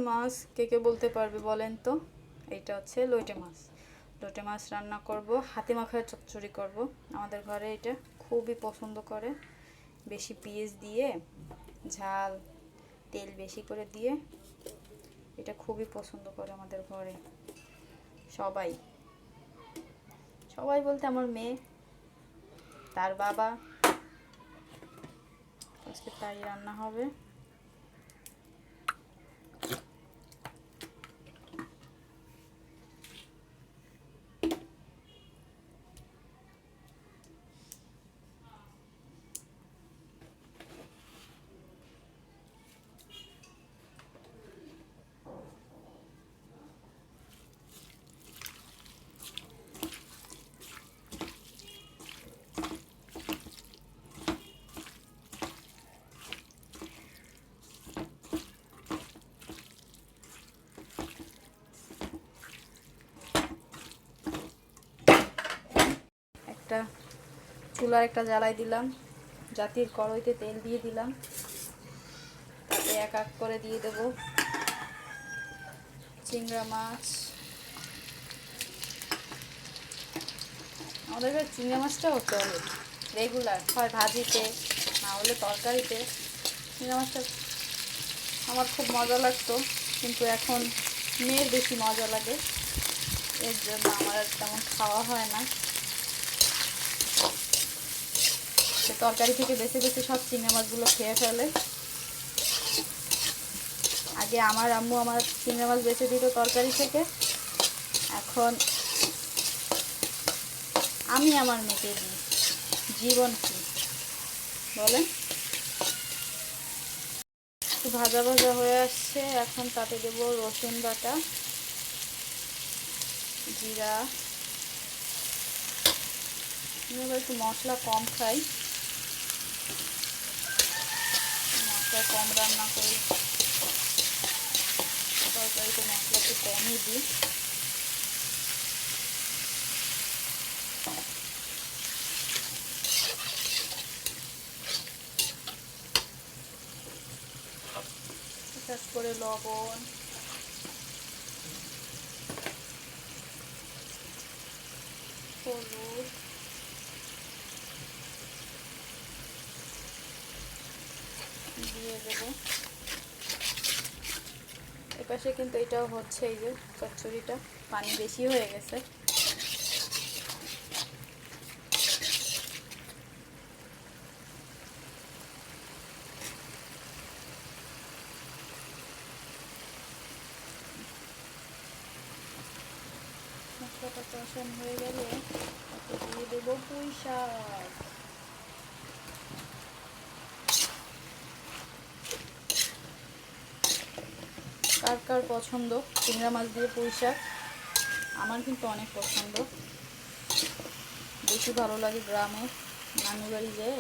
মাছ কে কে বলতে পারবে বলেন তো? এইটা হচ্ছে লইটে মাছ। লইটে মাছ রান্না করব, হাতে মাখায় চচ্চড়ি করব। আমাদের ঘরে এটা খুবই পছন্দ করে। বেশি পেঁয়াজ দিয়ে, ঝাল, তেল বেশি করে দিয়ে এটা খুবই পছন্দ করে আমাদের ঘরে সবাই। সবাই বলতে আমার মেয়ে, তার বাবা। আজকে তাই রান্না হবে। একটা চুলা একটা জ্বালাই দিলাম, জাতির কড়াইতে তেল দিয়ে দিলাম, তাতে এক এক করে দিয়ে দেব চিংড়া মাছ। আমাদের কাছে চিংড়া মাছটাও চলে রেগুলার, হয় ভাজিতে না হলে তরকারিতে। চিংড়া মাছটা আমার খুব মজা লাগতো, কিন্তু এখন মেয়ের বেশি মজা লাগে, এর জন্য আমার আর তেমন খাওয়া হয় না। সে তরকারি থেকে বেছে বেছে সব চিংড়া মাছগুলো খেয়ে ফেলে। আগে আমার আম্মু আমার চিংড়া মাছ বেছে দিত তরকারি থেকে, এখন আমি আমার মেয়েকে দিই। জীবন কি বলেন? একটু ভাজা ভাজা হয়ে আসছে, এখন তাতে দেব রসুন বাটা, জিরা। আমি এবার একটু মশলা কম খাই, মশলা কম রান্না করি, তরকারিতে মশলা একটু কমই দিই। ঠিক করে লবণ, হলুদ, দিয়ে দেবো। এপাশে কিন্তু এটাও হচ্ছে, এই যে চচ্চড়িটা পানি বেশি হয়ে গেছে। মশলাটা কষানো হয়ে গেলে তাতে দিয়ে দেবো পুঁই শাক। কার কার পছন্দ চিংড়া মাছ দিয়ে পুঁই শাক? আমার কিন্তু অনেক পছন্দ, বেশি ভালো লাগে গ্রামে নানু বাড়ি যেয়ে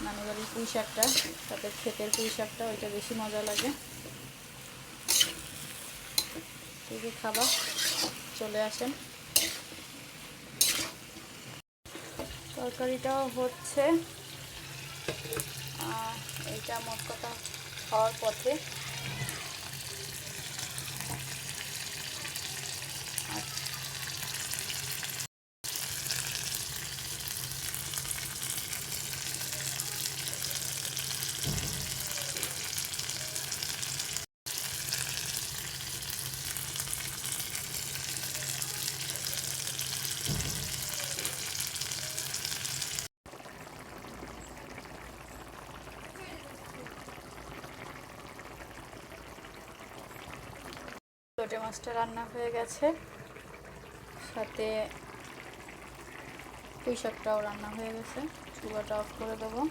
নানু বাড়ির পুঁই শাকটা, তাদের ক্ষেতের পুঁই শাকটা, ওইটা বেশি মজা লাগে। ঠিক খাবার চলে আসেন। তরকারিটাও হচ্ছে, এইটা মোট কথা হওয়ার পথে। লোটে মাছটা রান্না হয়ে গেছে, সাথে পুঁই শাকটাও রান্না হয়ে গেছে। চুলাটা অফ করে দেবো।